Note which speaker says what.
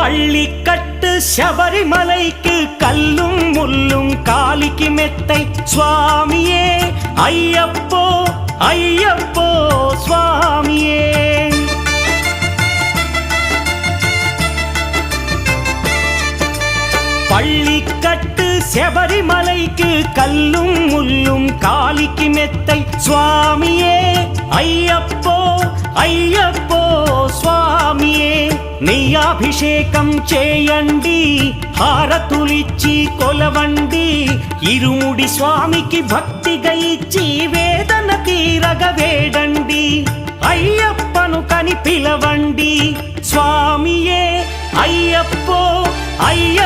Speaker 1: பள்ளிக்கட்டு சபரிமலைக்கு கல்லும் முள்ளும் காலிக்கு மெத்தை சுவாமியே ஐயப்போ ஐயப்போ சுவாமியே. பள்ளிக்கட்டு சபரிமலைக்கு கல்லும் முள்ளும் காலிக்கு மெத்தை சுவாமியே ஐயப்போ ஐயப்போ స్వామియే. నెయ్యాభిషేకం చేయండి హారతులిచ్చి కొలవండి ఇరుముడి స్వామికి భక్తిగా ఇచ్చి వేదన తీరగ వేడండి అయ్యప్పను కని పిలవండి స్వామియే అయ్యప్పో అయ్య